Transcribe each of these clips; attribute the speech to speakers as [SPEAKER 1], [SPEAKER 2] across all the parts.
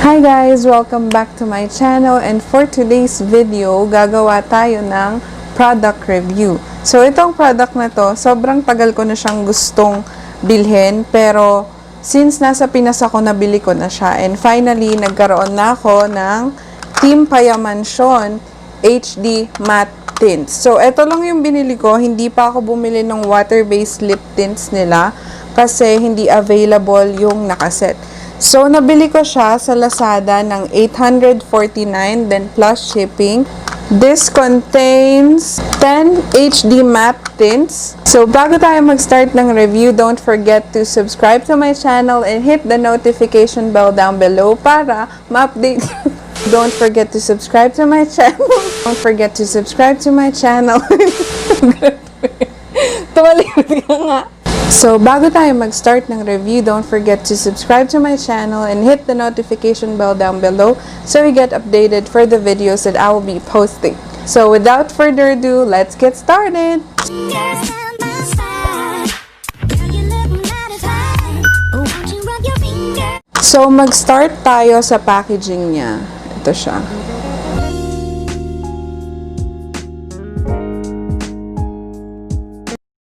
[SPEAKER 1] Hi guys! Welcome back to my channel, and for today's video, gagawa tayo ng product review. So itong product na to, sobrang tagal ko na siyang gustong bilhin, pero since nasa Pinas ako, nabili ko na siya. And finally, nagkaroon na ako ng Team Payamansion HD Matte Tints. So ito lang yung binili ko, hindi pa ako bumili ng water-based lip tints nila kasi hindi available yung nakaset. So, nabili ko siya sa Lazada ng 849, then plus shipping. This contains 10 HD matte tints. So, bago tayo mag-start ng review, don't forget to subscribe to my channel and hit the notification bell down below para ma-update. Don't forget to subscribe to my channel. Don't forget to subscribe to my channel. Tumalikot ka nga. So, bago tayo mag-start ng review, don't forget to subscribe to my channel and hit the notification bell down below so you get updated for the videos that I will be posting. So, without further ado, let's get started! So, mag-start tayo sa packaging niya. Ito siya.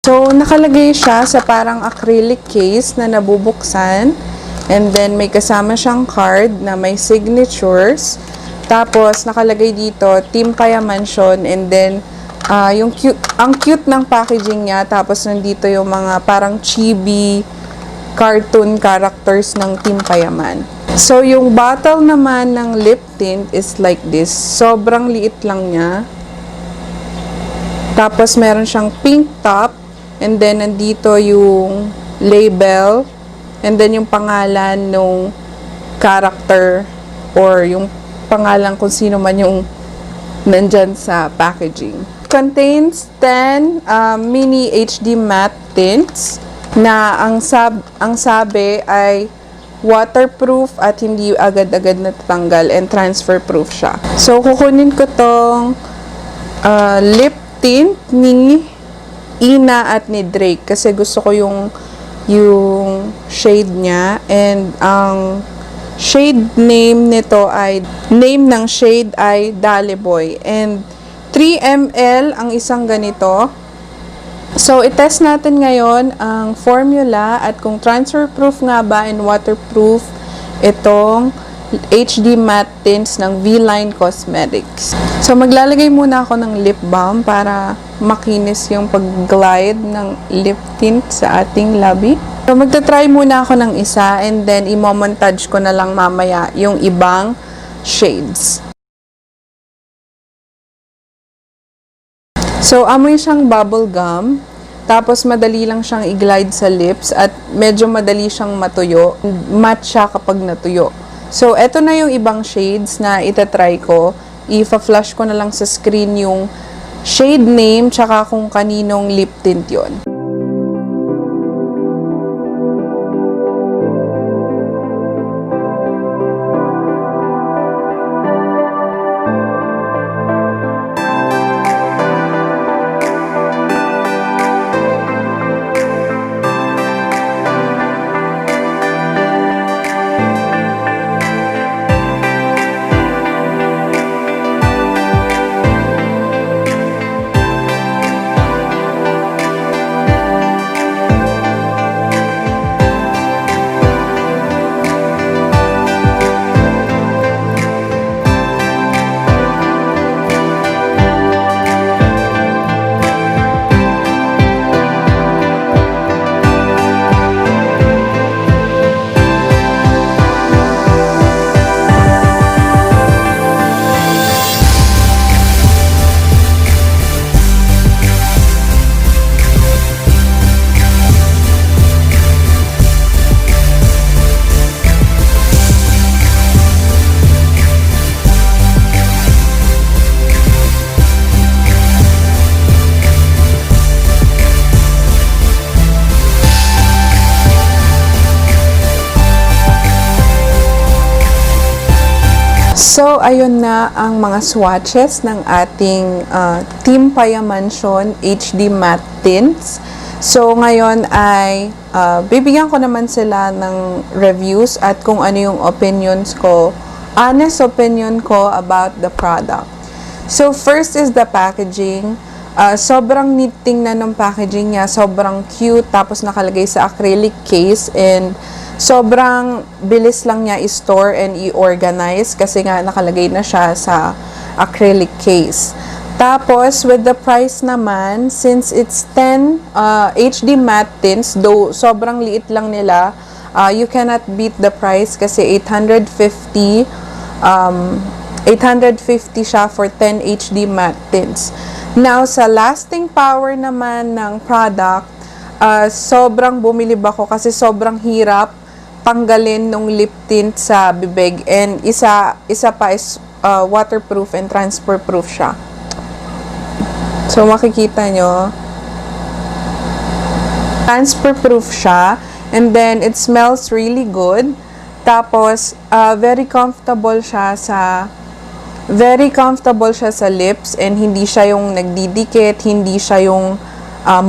[SPEAKER 1] So, nakalagay siya sa parang acrylic case na nabubuksan. And then, may kasama siyang card na may signatures. Tapos, nakalagay dito, Team Payamansion. And then, ang cute ng packaging niya. Tapos, nandito yung mga parang chibi cartoon characters ng Team Payaman. So, yung bottle naman ng lip tint is like this. Sobrang liit lang niya. Tapos, meron siyang pink top. And then, nandito yung label. And then, yung pangalan ng character or yung pangalan kung sino man yung nandyan sa packaging. Contains 10 mini HD matte tints na ang sabi ay waterproof at hindi agad-agad natatanggal and transfer proof siya. So, kukunin ko tong lip tint ni Ina at ni Drake kasi gusto ko yung shade niya, and ang shade name ng shade ay Dali Boy, and 3 ml ang isang ganito. So, itest natin ngayon ang formula at kung transfer proof nga ba and waterproof itong HD matte tints ng V-Line Cosmetics. So, maglalagay muna ako ng lip balm para makinis yung pag-glide ng lip tint sa ating labi. So, magta-try muna ako ng isa and then imo-montage ko na lang mamaya yung ibang shades. So, amoy siyang bubble gum. Tapos, madali lang siyang i-glide sa lips at medyo madali siyang matuyo. Matte siya kapag natuyo. So, eto na yung ibang shades na itatry ko. I-flash ko na lang sa screen yung shade name tsaka kung kaninong lip tint yon. So, ayun na ang mga swatches ng ating Team Payamansion HD Matte Tints. So, ngayon ay bibigyan ko naman sila ng reviews at kung ano yung opinions ko, honest opinion ko about the product. So, first is the packaging. Sobrang neat tingnan ng packaging niya, sobrang cute, tapos nakalagay sa acrylic case, and sobrang bilis lang niya i-store and i-organize kasi nga nakalagay na siya sa acrylic case. Tapos, with the price naman, since it's 10 HD matte tints, though sobrang liit lang nila, you cannot beat the price kasi 850 siya for 10 HD matte tints. Now, sa lasting power naman ng product, sobrang bumilib ako kasi sobrang hirap tanggalin nung lip tint sa bibig, and isa pa is waterproof and transfer proof siya. So, makikita nyo, transfer proof siya, and then it smells really good. Tapos, very comfortable siya sa lips, and hindi siya yung nagdidikit, hindi siya yung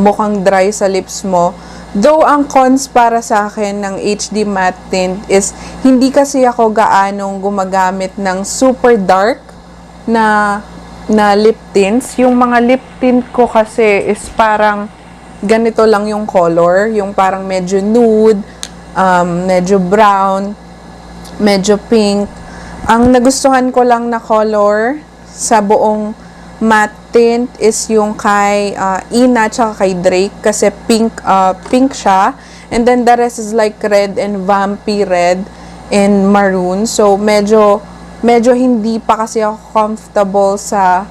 [SPEAKER 1] mukhang dry sa lips mo. Though, ang cons para sa akin ng HD matte tint is, hindi kasi ako gaanong gumagamit ng super dark na lip tints. Yung mga lip tint ko kasi is parang ganito lang yung color, yung parang medyo nude, medyo brown, medyo pink. Ang nagustuhan ko lang na color sa buong matte tint is yung kay Ina tsaka kay Drake kasi pink siya, and then the rest is like red and vampy red and maroon. So medyo hindi pa kasi ako comfortable sa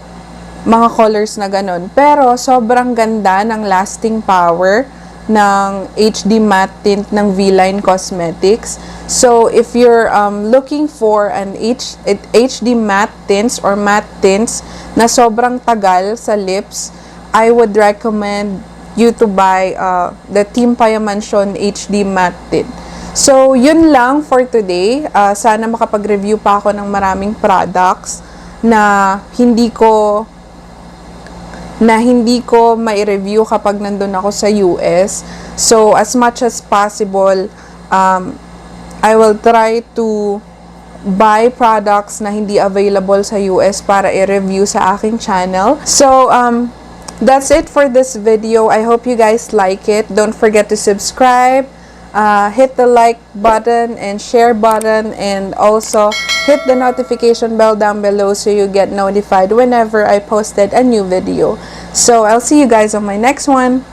[SPEAKER 1] mga colors na ganun. Pero, sobrang ganda ng lasting power ng HD matte tint ng V-Line Cosmetics. So, if you're looking for an HD matte tints or matte tints na sobrang tagal sa lips, I would recommend you to buy the Team Payamansion HD matte tint. So, yun lang for today. Sana makapag-review pa ako ng maraming products na hindi ko mai-review kapag nandun ako sa US. So, as much as possible, I will try to buy products na hindi available sa US para i-review sa aking channel. So, that's it for this video. I hope you guys like it. Don't forget to subscribe. Hit the like button and share button, and also hit the notification bell down below so you get notified whenever I posted a new video. So I'll see you guys on my next one.